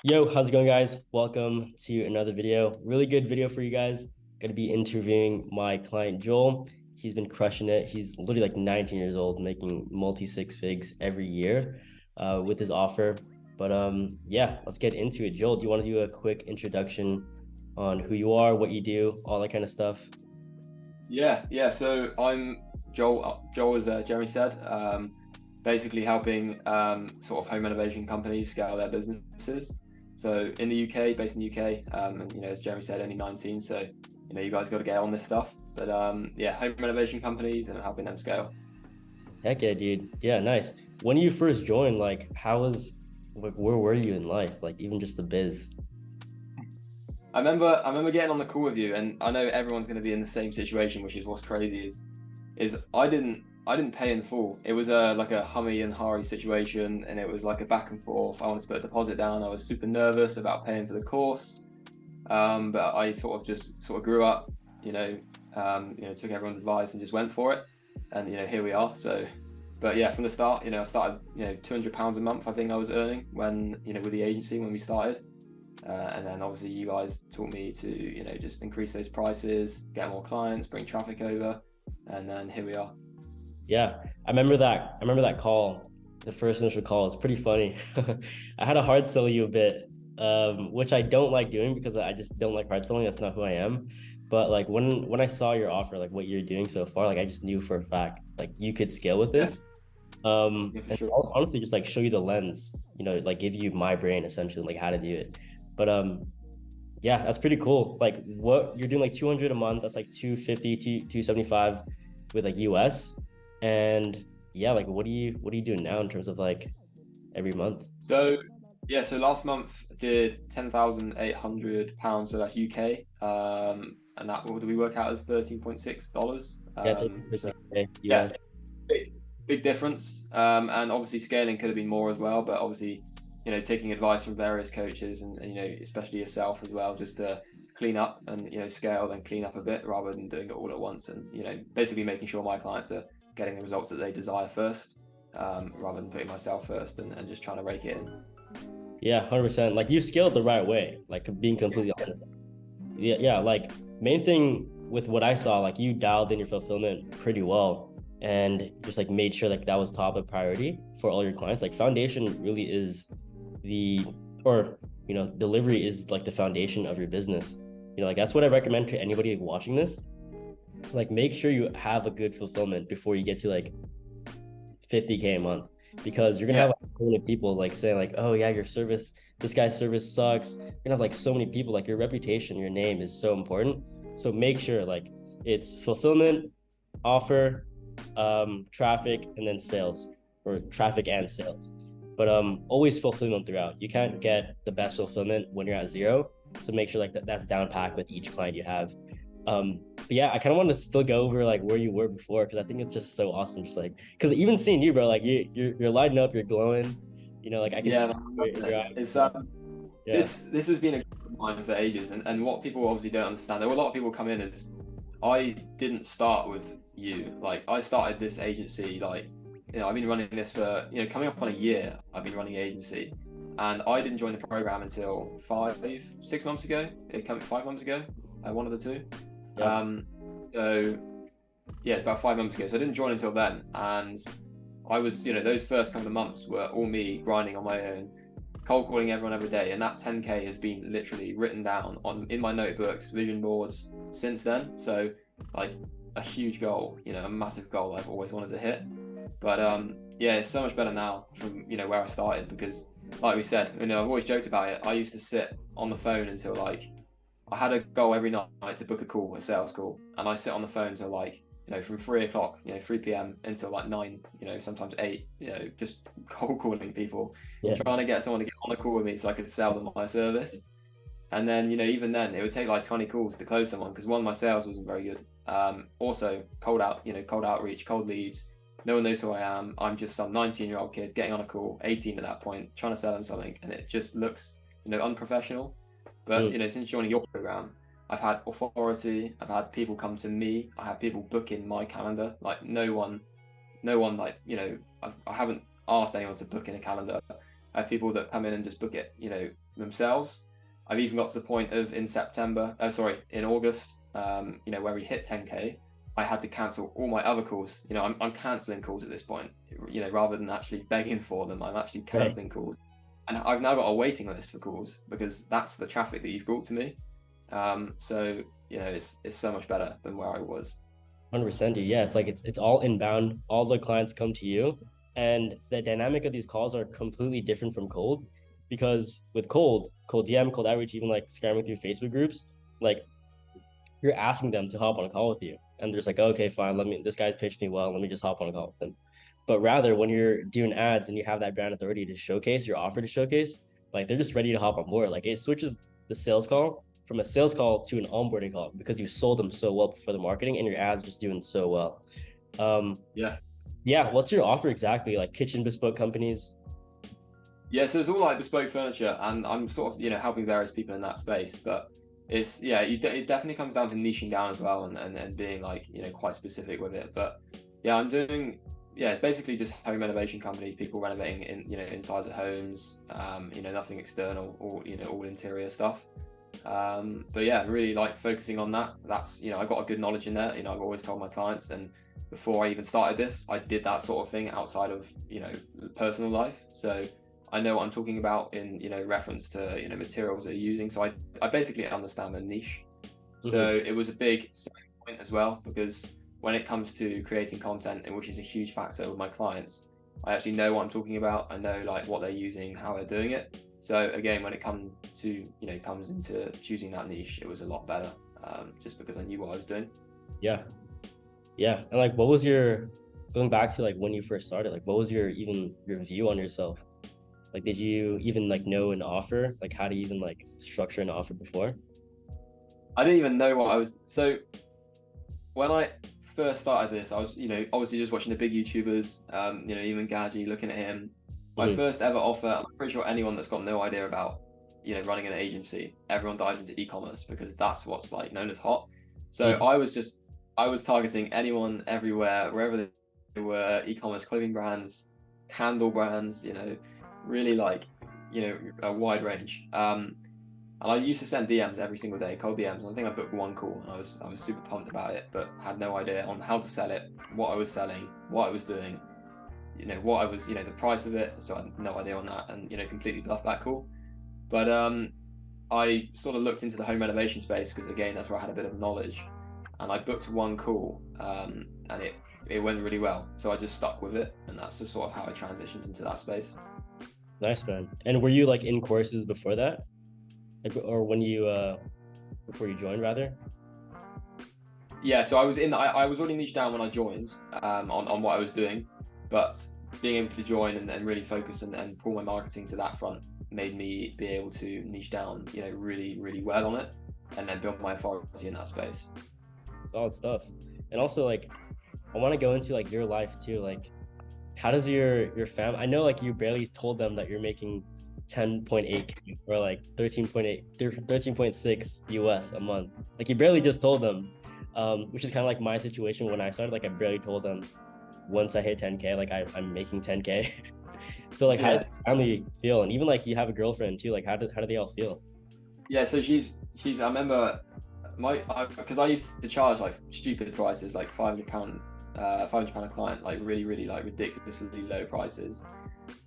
Yo, how's it going, guys? Welcome to another video. Really good video for you guys. Gonna be interviewing my client Joel. He's been crushing it. He's literally like 19 years old, making multi six figs every year with his offer. But yeah, let's get into it. Joel, do you want to do a quick introduction on who you are, what you do, all that kind of stuff? Yeah. So I'm Joel. Joel, as Jeremy said, basically helping sort of home renovation companies scale their businesses. So in the UK, based in the UK, and as Jeremy said, only 19. So you guys got to get on this stuff. But yeah, home renovation companies and helping them scale. Heck yeah, dude. Yeah, nice. When you first joined, like, like, where were you in life? Like, even just the biz. I remember getting on the call with you, and I know everyone's going to be in the same situation, which is what's crazy is I didn't pay in full. It was a like a Hummy and Hari situation, and it was like a back and forth. I wanted to put a deposit down. I was super nervous about paying for the course, but I sort of grew up, took everyone's advice and just went for it, and here we are. So, but yeah, from the start, I started £200 a month. I think I was earning when with the agency when we started. And then obviously you guys taught me to, just increase those prices, get more clients, bring traffic over, and then here we are. Yeah, I remember that. I remember that call. The first initial call is pretty funny. I had to hard sell you a bit, which I don't like doing because I just don't like hard selling. That's not who I am. But like when I saw your offer, like what you're doing so far, like I just knew for a fact like you could scale with Yeah, this. yeah, for And sure. honestly, just like show you the lens, like give you my brain essentially, like how to do it. But yeah, that's pretty cool. Like what you're doing like 200 a month, that's like 250, 275 with like US. And yeah, like what are you doing now in terms of like every month? So yeah, so last month I did £10,800, so that's UK, and that what do we work out as $13.6. Yeah, thank you for So 6K yeah, US. big difference. And obviously scaling could have been more as well, but obviously, taking advice from various coaches and especially yourself as well, just to clean up and scale, then clean up a bit rather than doing it all at once, and basically making sure my clients are getting the results that they desire first, rather than putting myself first and just trying to rake it in. Yeah, 100%. Like you scaled the right way, like being completely Yes. Yeah. honest. Yeah, like main thing with what I saw, like you dialed in your fulfillment pretty well and just like made sure like that was top of priority for all your clients. Like foundation really is the or delivery is like the foundation of your business. Like that's what I recommend to anybody watching this. Like make sure you have a good fulfillment before you get to like 50K a month because you're gonna have Yeah. like, so many people like saying like, oh yeah, your service, this guy's service sucks. You're gonna have like so many people, like your reputation, your name is so important. So make sure like it's fulfillment, offer, traffic, and then sales, or traffic and sales. But always fulfillment throughout. You can't get the best fulfillment when you're at zero. So make sure like that's down packed with each client you have. But yeah, I kind of want to still go over like where you were before because I think it's just so awesome. Just like because even seeing you, bro, like you're lighting up, you're glowing. Like I can Yeah, see man, I'm it in loving your it. eyes. It's So yeah, this has been a goal of mine for ages, and what people obviously don't understand, there were a lot of people come in as I didn't start with you. Like I started this agency, like I've been running this for coming up on a year. I've been running the agency, and I didn't join the program until 6 months ago. It came 5 months ago, one of the two. yep, Um, so yeah, it's about 5 months ago. So I didn't join until then, and I was, those first couple of months were all me grinding on my own, cold calling everyone every day, and that 10K has been literally written down on in my notebooks, vision boards since then. So like a huge goal, a massive goal I've always wanted to hit. But yeah, it's so much better now from where I started because, like we said, I've always joked about it. I used to sit on the phone until like I had a goal every night to book a call, a sales call, and I sit on the phone till like from 3 o'clock, 3 p.m. until like 9, sometimes 8, just cold calling people, yeah, trying to get someone to get on a call with me so I could sell them my service. And then, even then, it would take like 20 calls to close someone because one, my sales wasn't very good. Also, cold outreach, cold leads. No one knows who I am. I'm just some 19-year-old kid getting on a call, 18 at that point, trying to sell them something, and it just looks, unprofessional. But mm, since joining your program, I've had authority. I've had people come to me. I have people book in my calendar. Like no one like I haven't asked anyone to book in a calendar. I have people that come in and just book it. themselves. I've even got to the point of in August, where we hit 10K, I had to cancel all my other calls. I'm canceling calls at this point, rather than actually begging for them, I'm actually Right. canceling calls. And I've now got a waiting list for calls because that's the traffic that you've brought to me. So, it's so much better than where I was. 100%, dude. Yeah, it's like it's all inbound. All the clients come to you, and the dynamic of these calls are completely different from cold, because with cold DM, cold outreach, even like scamming through Facebook groups, like you're asking them to hop on a call with you, and there's like, okay, fine, let me. This guy pitched me well. Let me just hop on a call with them. But rather, when you're doing ads and you have that brand authority to showcase your offer to showcase, like they're just ready to hop on board. Like it switches the sales call from a sales call to an onboarding call because you sold them so well for the marketing and your ads just doing so well. Yeah. Yeah. What's your offer exactly? Like kitchen bespoke companies? Yeah, so it's all like bespoke furniture, and I'm sort of helping various people in that space. But it definitely comes down to niching down as well, and being like quite specific with it. But yeah, I'm doing basically just home renovation companies, people renovating inside of homes, nothing external, all interior stuff. But yeah, really like focusing on that. That's I got a good knowledge in there. I've always told my clients, and before I even started this, I did that sort of thing outside of personal life. So I know what I'm talking about in reference to materials they're using. So I basically understand the niche. Mm-hmm. So it was a big selling point as well, because when it comes to creating content, and which is a huge factor with my clients, I actually know what I'm talking about. I know like what they're using, how they're doing it. So again, when it comes into choosing that niche, it was a lot better, just because I knew what I was doing. Yeah. Yeah. And like, what was your going back to like when you first started? Like, what was your view on yourself? Like, did you even like know an offer? Like, how do you even like structure an offer before? I didn't even know what I was. So when I first started this, I was, obviously just watching the big YouTubers, even Gaji, looking at him. My Mm-hmm. first ever offer, I'm pretty sure anyone that's got no idea about, running an agency, everyone dives into e-commerce because that's what's like known as hot. So Mm-hmm. I was targeting anyone everywhere, wherever they were, e-commerce clothing brands, candle brands, really like, a wide range. And I used to send DMs every single day, cold DMs. And I think I booked one call, and I was super pumped about it, but had no idea on how to sell it, what I was selling, what I was doing, what I was, the price of it. So I had no idea on that, and completely bluffed that call. But I sort of looked into the home renovation space because again, that's where I had a bit of knowledge, and I booked one call, and it went really well. So I just stuck with it, and that's just sort of how I transitioned into that space. Nice, man. And were you like in courses before that? Like, or when you before you joined rather? Yeah, so I was already niched down when I joined, on what I was doing, but being able to join and really focus and pull my marketing to that front made me be able to niche down, really, really well on it, and then build my authority in that space. Solid stuff. And also like I want to go into like your life too. Like how does your fam I know like you barely told them that you're making 10.8K or like 13.8 13.6 US a month. Like you barely just told them. Which is kind of like my situation when I started. Like I barely told them once I hit 10K, like I'm making 10K. So like how does Yeah, your family feel? And even like you have a girlfriend too, like how do they all feel? yeah. So I remember because I used to charge like stupid prices, like £500, £500 a client, like really, really like ridiculously low prices.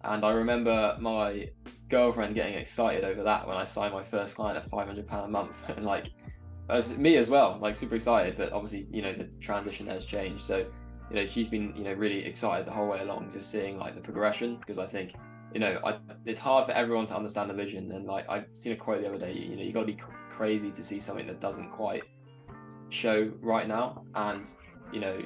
And I remember my girlfriend getting excited over that when I signed my first client at £500 a month, and like as me as well, like super excited. But obviously, the transition has changed. So, she's been really excited the whole way along, just seeing like the progression. Because I think, it's hard for everyone to understand the vision. And like I've seen a quote the other day, you got to be crazy to see something that doesn't quite show right now. And you know,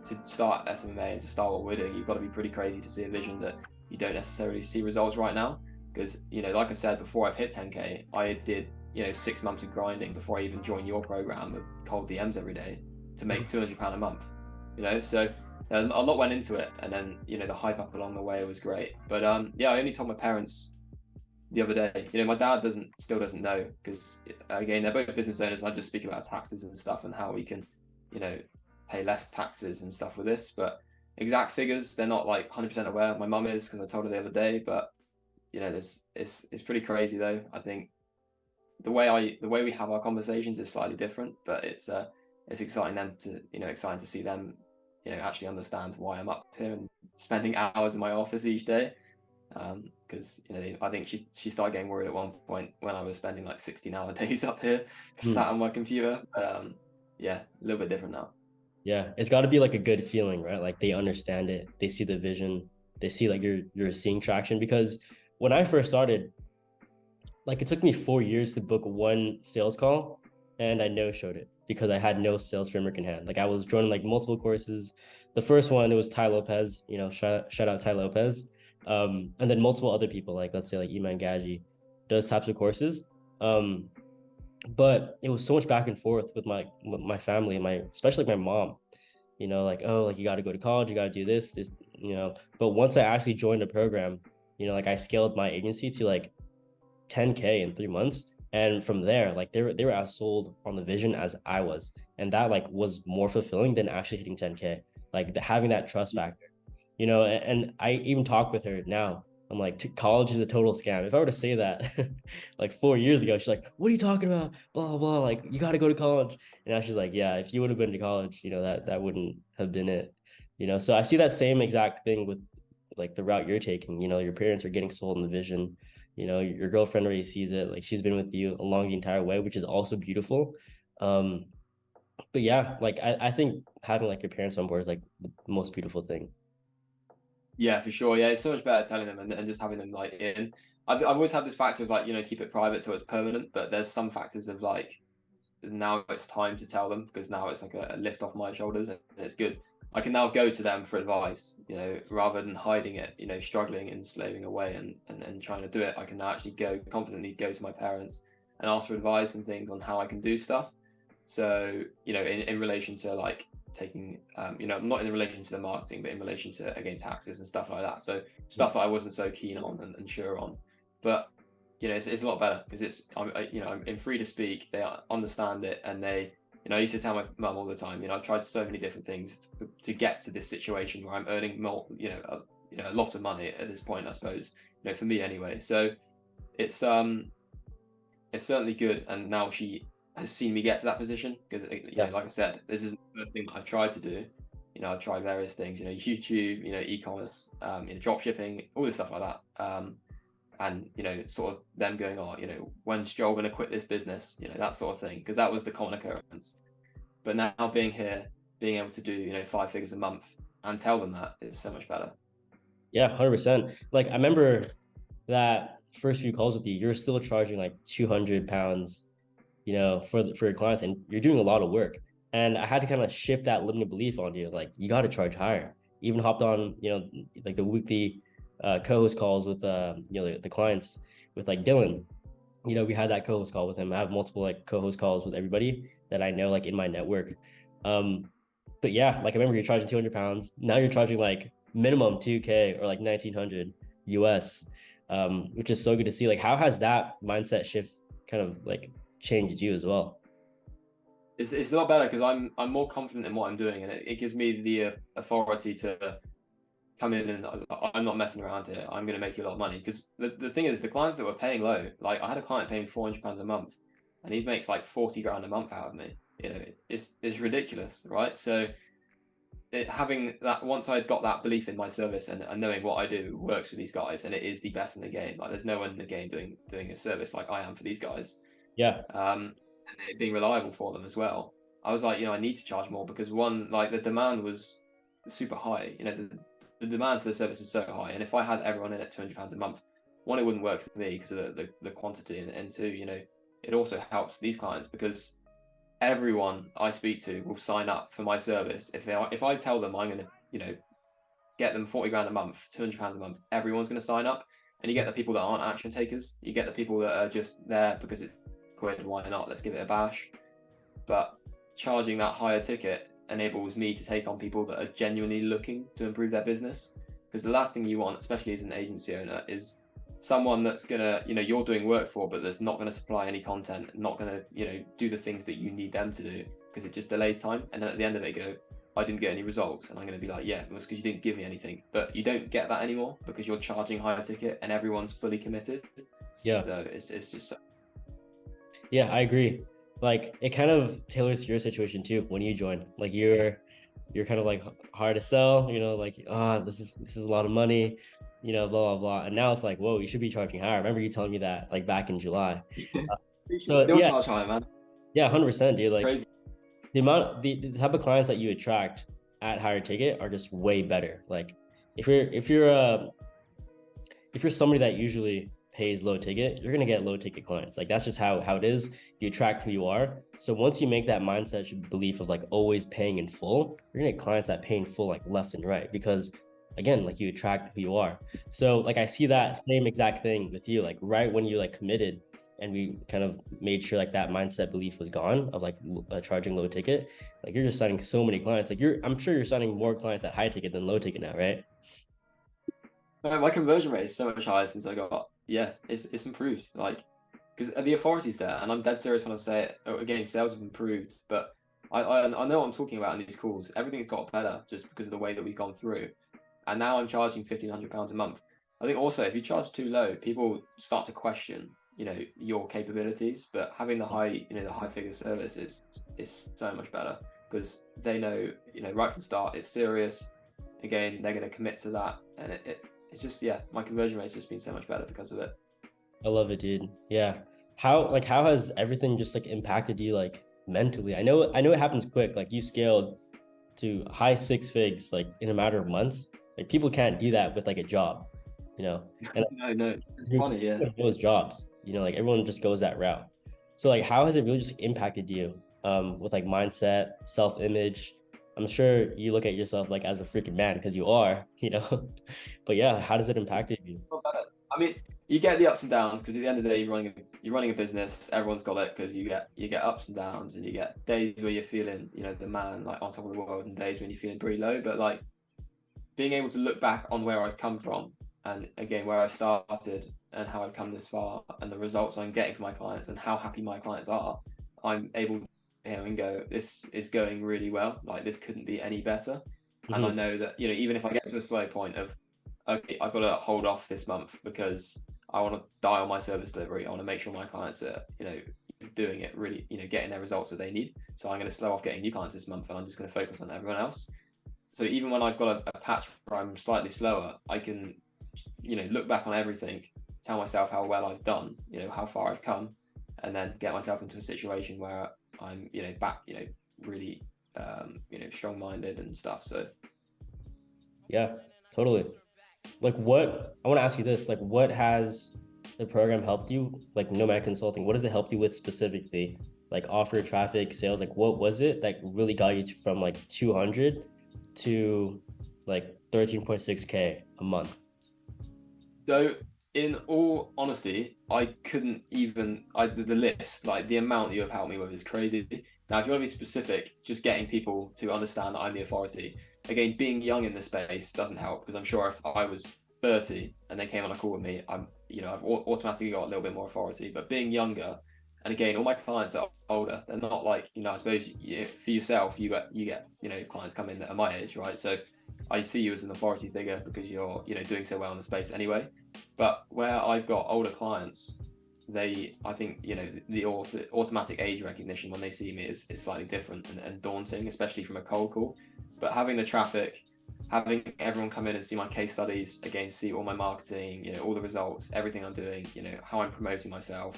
to start Smma and to start what we're doing, you've got to be pretty crazy to see a vision that you don't necessarily see results right now. Because like I said before, I've hit 10K. I did 6 months of grinding before I even joined your program of cold DMs every day to make £200 a month. So a lot went into it, and then the hype up along the way was great. But yeah, I only told my parents the other day. My dad still doesn't know, because again, they're both business owners. I just speak about taxes and stuff and how we can pay less taxes and stuff with this. But exact figures, they're not like 100% aware. My mum is, because I told her the other day. But you know, there's it's pretty crazy though. I think the way we have our conversations is slightly different, but it's exciting them to exciting to see them actually understand why I'm up here and spending hours in my office each day. Because I think she started getting worried at one point when I was spending like 16-hour days up here sat Hmm. on my computer. Yeah, a little bit different now. Yeah, it's got to be like a good feeling, right? Like they understand it, they see the vision, they see like you're seeing traction. Because when I first started, like it took me 4 years to book one sales call, and I no showed it because I had no sales framework in hand. Like I was joining like multiple courses. The first one, it was Ty Lopez, shout out Ty Lopez. And then multiple other people, like let's say like Iman Gaji, those types of courses. Um, but it was so much back and forth with my family and my especially my mom, like, oh, like you got to go to college, you got to do this. But once I actually joined the program, like I scaled my agency to like 10K in 3 months. And from there, like they were as sold on the vision as I was. And that like was more fulfilling than actually hitting 10K. Like having that trust factor, and I even talk with her now. I'm like, college is a total scam. If I were to say that like 4 years ago, she's like, what are you talking about? Blah, blah, blah. Like, you got to go to college. And now she's like, yeah, if you would have been to college, that wouldn't have been it. So I see that same exact thing with like the route you're taking. Your parents are getting sold in the vision. Your girlfriend already sees it. Like, she's been with you along the entire way, which is also beautiful. Um, but yeah, like I think having like your parents on board is like the most beautiful thing. Yeah, for sure. Yeah, it's so much better telling them and just having them like in. I've always had this factor of like keep it private till it's permanent, but there's some factors of like now it's time to tell them because now it's like a lift off my shoulders and it's good. I can now go to them for advice, rather than hiding it, struggling and slaving away and trying to do it. I can now actually confidently go to my parents and ask for advice and things on how I can do stuff. So, in relation to like taking, not in relation to the marketing, but in relation to, again, taxes and stuff like that. So stuff that I wasn't so keen on and sure on. But it's a lot better because I'm free to speak. They understand it, and I used to tell my mum all the time. I've tried so many different things to get to this situation where I'm earning more, a lot of money at this point. I suppose, for me anyway. So it's it's certainly good, and now she has seen me get to that position because Yeah. like I said, this is the first thing that I've tried to do. I've tried various things, YouTube, e-commerce, drop shipping, all this stuff like that. And sort of them going, oh, when's Joel going to quit this business, that sort of thing, because that was the common occurrence. But now being here, being able to do 5 figures a month and tell them that is so much better. Yeah, 100%. Like I remember that first few calls with you, you're still charging like 200 pounds, for your clients, and you're doing a lot of work. And I had to kind of shift that limited belief on you. Like, you got to charge higher. Even hopped on, like the weekly co-host calls with, the clients with like Dylan. We had that co-host call with him. I have multiple like co-host calls with everybody that I know like in my network. Um, but yeah, like I remember you're charging 200 pounds. Now you're charging like minimum 2K or like 1900 US, which is so good to see. Like, how has that mindset shift kind of like changed you as well? It's a lot better because I'm more confident in what I'm doing, and it gives me the authority to come in and I'm not messing around here. I'm going to make you a lot of money because the thing is, the clients that were paying low, like I had a client paying £400 a month, and he makes like 40 grand a month out of me. It's ridiculous, right? So having that, once I'd got that belief in my service and knowing what I do works for these guys, and it is the best in the game. Like there's no one in the game doing a service like I am for these guys. Yeah. And it being reliable for them as well. I was like, I need to charge more because one, like the demand was super high. The demand for the service is so high, and if I had everyone in at £200 a month, one, it wouldn't work for me because of the quantity, and two, it also helps these clients because everyone I speak to will sign up for my service if I tell them I'm going to get them 40 grand a month, £200 a month. Everyone's going to sign up, and you get the people that aren't action takers. You get the people that are just there because it's quid. Why not? Let's give it a bash. But charging that higher ticket enables me to take on people that are genuinely looking to improve their business. Because the last thing you want, especially as an agency owner, is someone that's gonna, you're doing work for, but that's not going to supply any content, not going to, do the things that you need them to do, because it just delays time. And then at the end of it, go, I didn't get any results, and I'm going to be like, yeah, it was because you didn't give me anything. But you don't get that anymore because you're charging higher ticket and everyone's fully committed. Yeah. So it's just Yeah, I agree. Like it kind of tailors to your situation too when you join. Like you're kind of like hard to sell, like this is a lot of money, blah blah blah. And now it's like, whoa, you should be charging higher. I remember you telling me that like back in July. Uh, you should so still yeah, charge higher, man. yeah, 100%, dude. Like Crazy. the type of clients that you attract at higher ticket are just way better. Like if you're somebody that usually pays low ticket, you're gonna get low ticket clients. Like that's just how it is. You attract who you are. So once you make that mindset belief of like always paying in full, you're gonna get clients that pay in full like left and right because again, like you attract who you are. So like I see that same exact thing with you. Like right when you like committed and we kind of made sure like that mindset belief was gone of like charging low ticket, like you're just signing so many clients. Like I'm sure you're signing more clients at high ticket than low ticket now, right? No, my conversion rate is so much higher since I got. Yeah, it's improved. Like, because the authority's there, and I'm dead serious when I say it. Again, sales have improved, but I know what I'm talking about in these calls. Everything's got better just because of the way that we've gone through, and now I'm charging £1,500 a month. I think also if you charge too low, people start to question, your capabilities. But having the high figure service is so much better because they know, right from the start it's serious. Again, they're going to commit to that, and it's just, yeah, my conversion rate's just been so much better because of it. I love it, dude. Yeah. How has everything just like impacted you like mentally? I know it happens quick. Like you scaled to high six figs like in a matter of months. Like people can't do that with like a job, you know. And that's No, no, it's funny, yeah. those jobs, like everyone just goes that route. So like how has it really just impacted you with like mindset, self-image? I'm sure you look at yourself like as a freaking man because you are, But yeah, how does it impact you? Not bad. I mean, you get the ups and downs because at the end of the day, you're running a business. Everyone's got it because you get ups and downs, and you get days where you're feeling, the man like on top of the world, and days when you're feeling pretty low. But like being able to look back on where I've come from, and again where I started, and how I've come this far, and the results I'm getting for my clients, and how happy my clients are, I'm able to hear and go, this is going really well. Like this couldn't be any better. And I Mhm. know that even if I get to a slow point of, okay, I've got to hold off this month because I want to dial my service delivery. I want to make sure my clients are, doing it really, getting their results that they need. So I'm going to slow off getting new clients this month, and I'm just going to focus on everyone else. So even when I've got a patch where I'm slightly slower, I can, look back on everything, tell myself how well I've done, how far I've come, and then get myself into a situation where I'm, back, really, strong-minded and stuff. So Yeah, totally. Like what I want to ask you this, like what has the program helped you, like Nomad Consulting, what does it help you with specifically? Like offer, traffic, sales, like what was it that really got you from like 200 to like 13.6K a month? So, in all honesty, I couldn't even. The list, like the amount you have helped me with, is crazy. Now, if you want to be specific, just getting people to understand that I'm the authority. Again, being young in this space doesn't help because I'm sure if I was 30 and they came on a call with me, I've automatically got a little bit more authority. But being younger, and again, all my clients are older. They're not like, I suppose for yourself, you get clients come in that are my age, right? So I see you as an authority figure because you're doing so well in the space anyway. But where I've got older clients, I think, the automatic age recognition when they see me is slightly different and daunting, especially from a cold call. But having the traffic, having everyone come in and see my case studies, again, see all my marketing, all the results, everything I'm doing, how I'm promoting myself.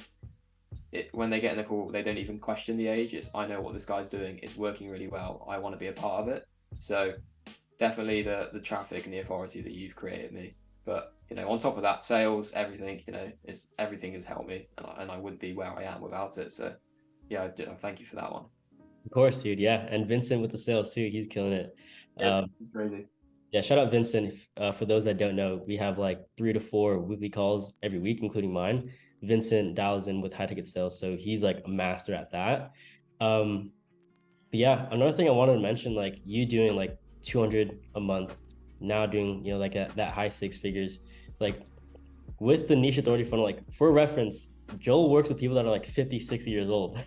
When they get in the call, they don't even question the age. It's, I know what this guy's doing. It's working really well. I want to be a part of it. So definitely the traffic and the authority that you've created me. But on top of that, sales, everything, everything has helped me, and I wouldn't be where I am without it. So yeah, thank you for that one. Of course, dude. Yeah. And Vincent with the sales too, he's killing it. Yeah, Um, it's crazy. yeah, shout out Vincent. For those that don't know, we have like 3 to 4 weekly calls every week, including mine. Vincent dials in with high ticket sales, so he's like a master at that. Um, But yeah, another thing I wanted to mention, like you doing like 200 a month, now doing, like that high six figures, like with the niche authority funnel, like for reference, Joel works with people that are like 50, 60 years old.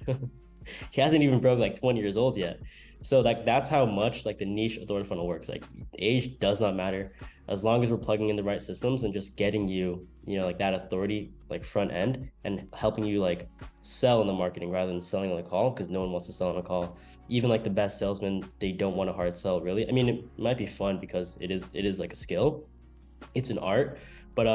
He hasn't even broke like 20 years old yet. So like that's how much like the niche authority funnel works. Like age does not matter as long as we're plugging in the right systems and just getting you, like that authority like front end and helping you like sell in the marketing rather than selling on the call, because no one wants to sell on a call. Even like the best salesmen, they don't want to hard sell really. I mean, it might be fun because it is like a skill. It's an art, but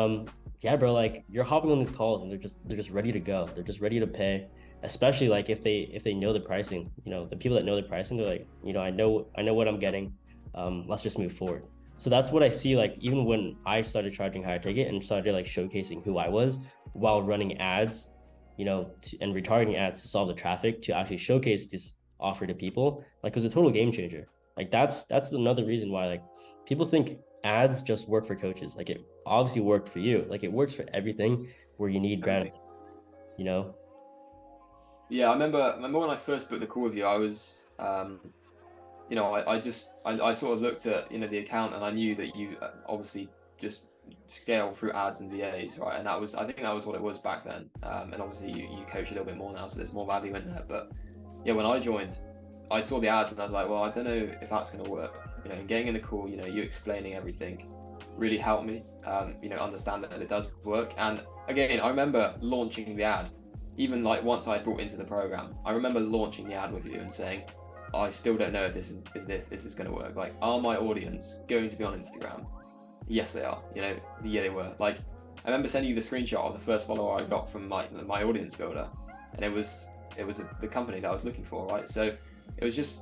yeah, bro, like you're hopping on these calls and they're just ready to go. They're just ready to pay, especially like if they know the pricing. The people that know the pricing, they're like, I know what I'm getting. Let's just move forward. So that's what I see. Like even when I started charging higher ticket and started like showcasing who I was while running ads, and retargeting ads to solve the traffic to actually showcase this offer to people, like it was a total game changer. Like that's another reason why like people think ads just work for coaches. Like it obviously worked for you. Like it works for everything where you need brand, Everything. you know? Yeah, I remember when I first booked the call with you, I was I sort of looked at the account and I knew that you obviously just scale through ads and VAs, right? And I think that was what it was back then. And obviously you coach a little bit more now, so there's more value in there. But yeah, when I joined, I saw the ads and I was like, well, I don't know if that's going to work. And getting in the call, you explaining everything really helped me, understand that it does work. And again, I remember launching the ad, even like once I brought into the program, I remember launching the ad with you and saying, I still don't know if this is going to work. Like, are my audience going to be on Instagram? Yes, they are. Yeah, they were. Like, I remember sending you the screenshot of the first follower I got from my audience builder, and it was the company that I was looking for, right? So it's just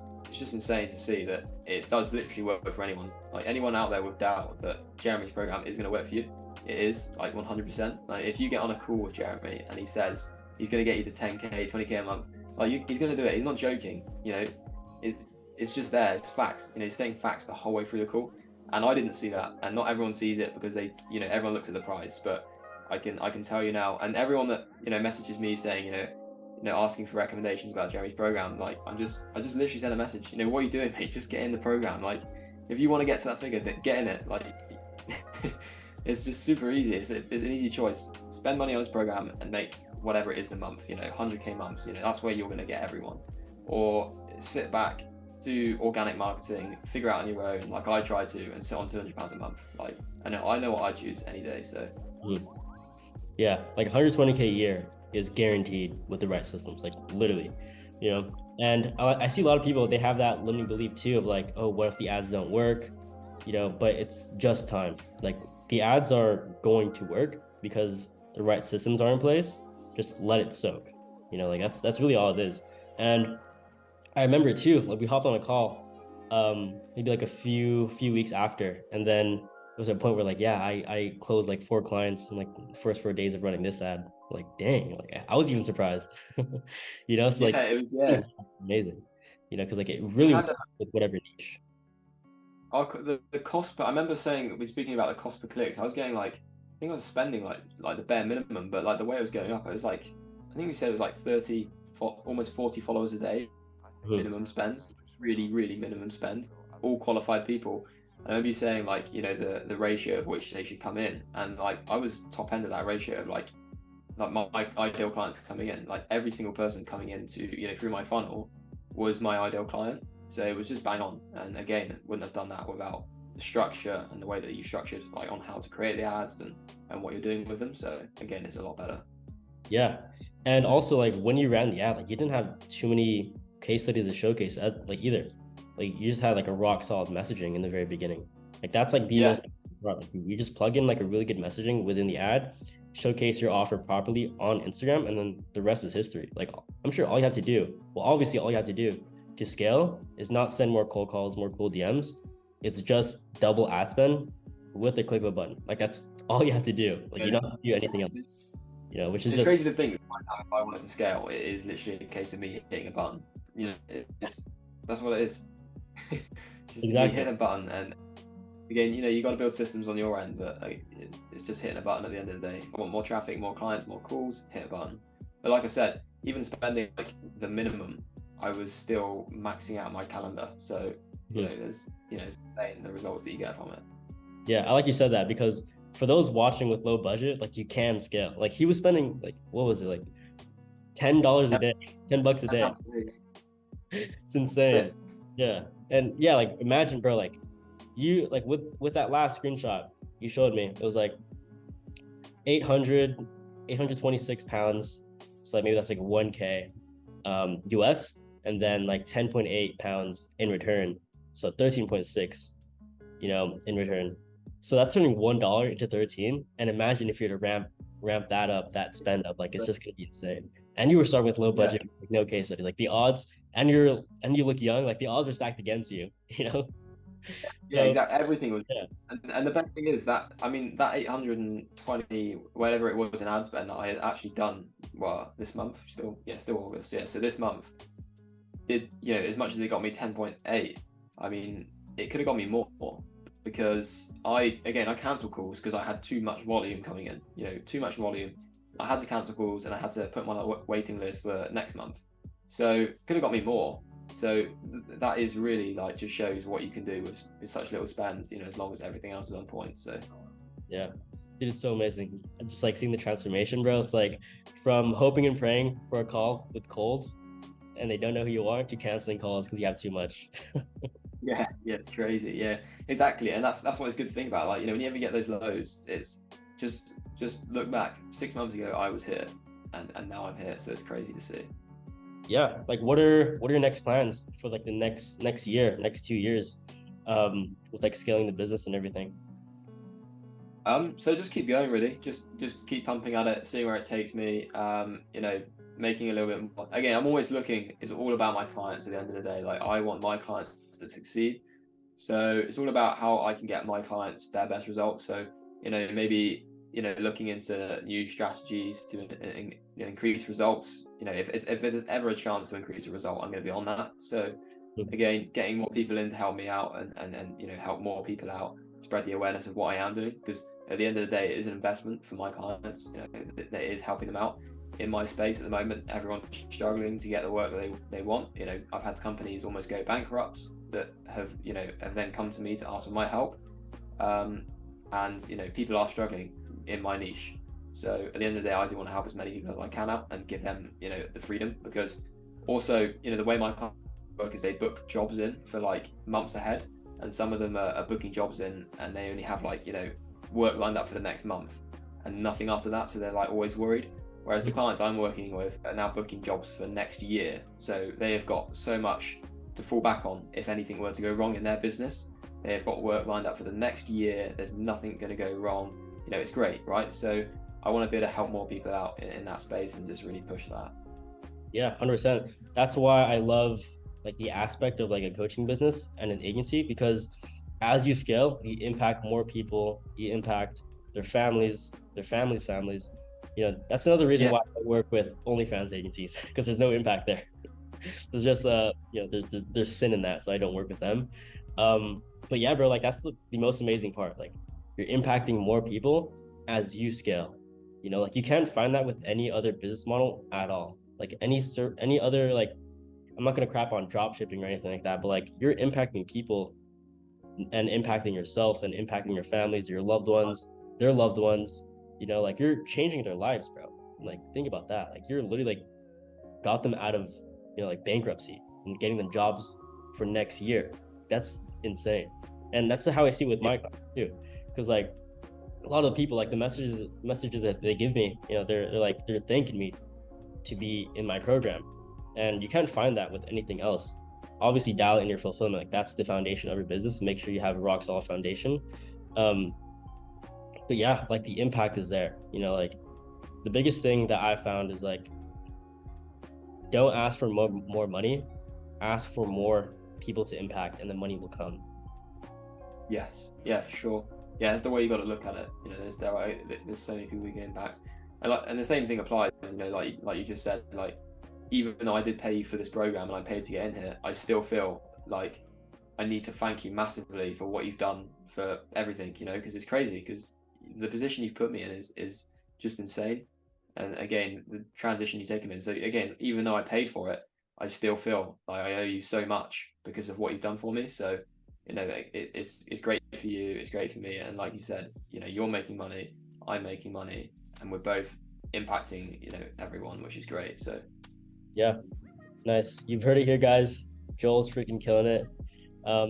insane to see that it does literally work for anyone. Like anyone out there with doubt that Jeremy's program is going to work for you, it is like 100%. Like if you get on a call with Jeremy and he says he's going to get you to 10k, 20k a month, like he's going to do it. He's not joking. It's just there. It's facts. He's saying facts the whole way through the call, and I didn't see that, and not everyone sees it because they, everyone looks at the price. But I can tell you now, and everyone that messages me saying asking for recommendations about Jeremy's program, like I just literally send a message. What are you doing, mate? Just get in the program. Like if you want to get to that figure, then get in it. Like it's just super easy. It's an easy choice. Spend money on this program and make whatever it is a month. 100k months. That's where you're going to get everyone. Or sit back, do organic marketing, figure out on your own, like I try to, and sit on £200 a month. Like I know what I choose any day. So yeah, like 120k a year is guaranteed with the right systems, like literally, and I see a lot of people, they have that limiting belief too of like, oh, what if the ads don't work, but it's just time. Like the ads are going to work because the right systems are in place. Just let it soak, like that's really all it is. And I remember too, like we hopped on a call, maybe like a few weeks after, and then it was a point where like, yeah, I closed like 4 clients in like the first 4 days of running this ad. Like, dang, like I was even surprised, So like, yeah, it was amazing, because like it we really had works with whatever niche. the cost per. I remember saying, we're speaking about the cost per clicks. I was getting like, I think I was spending like the bare minimum, but like the way it was going up, it was like, I think we said it was like 30, almost 40 followers a day minimum spends, really, really minimum spend, all qualified people. I remember you saying like, the ratio of which they should come in, and like I was top end of that ratio of like my ideal clients coming in, like every single person coming into through my funnel was my ideal client. So it was just bang on. And again, wouldn't have done that without the structure and the way that you structured, like on how to create the ads and what you're doing with them. So again, it's a lot better. Yeah, and also like when you ran the ad, like you didn't have too many case studies to showcase like either. Like you just had like a rock solid messaging in the very beginning. Like that's like the most, like you just plug in like a really good messaging within the ad, showcase your offer properly on Instagram, and then the rest is history. Like I'm sure all you have to do, well, obviously all you have to do to scale is not send more cold calls, more cool DMs. It's just double ad spend with a click of a button. Like that's all you have to do. Like you don't have to do anything else. Which is It's just crazy to think if I wanted to scale, it is literally a case of me hitting a button. That's what it is. It's just me hitting a button, and again, you got to build systems on your end, but it's just hitting a button at the end of the day. If I want more traffic, more clients, more calls, hit a button. But like I said, even spending like the minimum, I was still maxing out my calendar. So there's it's insane the results that you get from it. Yeah, I like you said that, because for those watching with low budget, like you can scale. Like he was spending like, what was it, like $10 a day, $10 a day. It's insane. Yeah. And yeah, like imagine, bro, like you like with that last screenshot you showed me, it was like 800, 826 pounds. So like maybe that's like 1K US, and then like 10.8 pounds in return. So 13.6, in return. So that's turning $1 into 13. And imagine if you're to ramp that up, that spend up, like it's just gonna be insane. And you were starting with low Yeah, budget, like no case study. Like the odds, and you look young, like the odds are stacked against you, you know? yeah, So exactly. Everything was, yeah, and the best thing is that I mean that 820 whatever it was in ad spend that I had actually done well this month, still August, yeah. So this month, it as much as it got me 10.8, I mean it could have got me more because I cancelled calls because I had too much volume coming in, too much volume. I had to cancel calls and I had to put my waiting list for next month. So could have got me more. So that is really like just shows what you can do with such little spend, as long as everything else is on point. So yeah. Dude, it's so amazing. Just like seeing the transformation, bro. It's like from hoping and praying for a call with cold and they don't know who you are to canceling calls because you have too much. yeah, it's crazy. Yeah, exactly. And that's what it's good to think about. Like, when you ever get those lows, it's just look back. 6 months ago I was here and now I'm here. So it's crazy to see. Yeah, like what are your next plans for like the next year, next 2 years, with like scaling the business and everything? So just keep going really. Just keep pumping at it, seeing where it takes me. Making a little bit more. Again, I'm always looking. It's all about my clients at the end of the day. Like I want my clients to succeed. So it's all about how I can get my clients their best results. So, maybe, looking into new strategies to increase results. If there's ever a chance to increase a result, I'm going to be on that. So again, getting more people in to help me out and help more people out, spread the awareness of what I am doing, because at the end of the day, it is an investment for my clients. That is helping them out. In my space at the moment, everyone's struggling to get the work that they want. I've had companies almost go bankrupt that have then come to me to ask for my help. And people are struggling in my niche. So at the end of the day, I do want to help as many people as I can out and give them the freedom, because also the way my work is they book jobs in for like months ahead, and some of them are booking jobs in and they only have like work lined up for the next month and nothing after that, so they're like always worried. Whereas the clients I'm working with are now booking jobs for next year, so they have got so much to fall back on if anything were to go wrong in their business. They have got work lined up for the next year. There's nothing going to go wrong. It's great, right? So I want to be able to help more people out in that space and just really push that. Yeah, 100%. That's why I love like the aspect of like a coaching business and an agency, because as you scale, you impact more people, you impact their families. That's another reason Yeah, why I work with OnlyFans agencies because there's no impact there. There's just there's sin in that, so I don't work with them. But yeah, bro, like that's the most amazing part. Like you're impacting more people as you scale. Like you can't find that with any other business model at all. Like any other, like, I'm not gonna crap on drop shipping or anything like that, but like you're impacting people and impacting yourself and impacting your families, your loved ones, their loved ones. Like you're changing their lives, bro. Like think about that. Like you're literally like got them out of like bankruptcy and getting them jobs for next year. That's insane. And that's how I see with yeah, my clients too, because like a lot of the people, like the messages that they give me, they're thanking me to be in my program, and you can't find that with anything else. Obviously dial in your fulfillment, like that's the foundation of your business. Make sure you have a rock solid foundation. um but yeah, like the impact is there. Like the biggest thing that I found is like, don't ask for more money, ask for more people to impact, and the money will come. yes, yeah, for sure. Yeah, that's the way you got to look at it. There's so many people we can impact, and the same thing applies. Like you just said, like even though I did pay you for this program and I paid to get in here, I still feel like I need to thank you massively for what you've done for everything. Because it's crazy. Because the position you've put me in is just insane. And again, the transition you've taken me in. So again, even though I paid for it, I still feel like I owe you so much because of what you've done for me. So it's great for you, it's great for me, and like you said, you're making money, I'm making money, and we're both impacting everyone, which is great. So Yeah, nice. You've heard it here, guys. Joel's freaking killing it.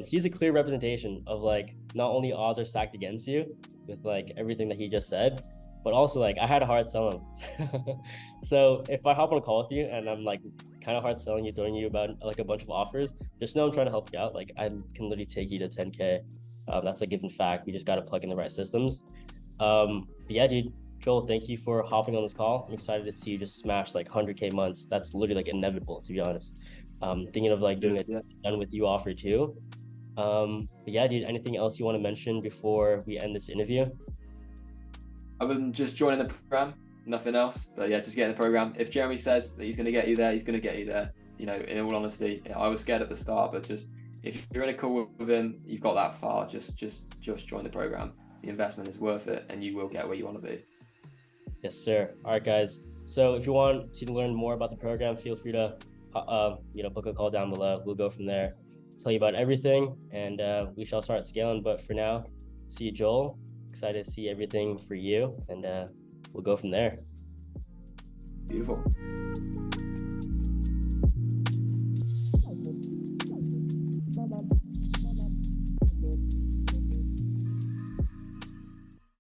He's a clear representation of like not only odds are stacked against you with like everything that he just said, but also like I had a hard sell him. So if I hop on a call with you and I'm like kind of hard selling you, throwing you about like a bunch of offers, just know I'm trying to help you out. Like I can literally take you to 10K. That's a given fact. We just got to plug in the right systems. But yeah, dude, Joel, thank you for hopping on this call. I'm excited to see you just smash like 100K months. That's literally like inevitable, to be honest. Thinking of like doing a done with you offer too. But yeah, dude, anything else you want to mention before we end this interview? I've been just joining the program, nothing else. But yeah, just get in the program. If Jeremy says that he's going to get you there, he's going to get you there. You know, in all honesty, I was scared at the start, but just if you're in a call with him, you've got that far. Just join the program. The investment is worth it, and you will get where you want to be. Yes, sir. All right, guys. So if you want to learn more about the program, feel free to book a call down below. We'll go from there, tell you about everything, and we shall start scaling. But for now, see you, Joel. Excited to see everything for you, and we'll go from there. Beautiful.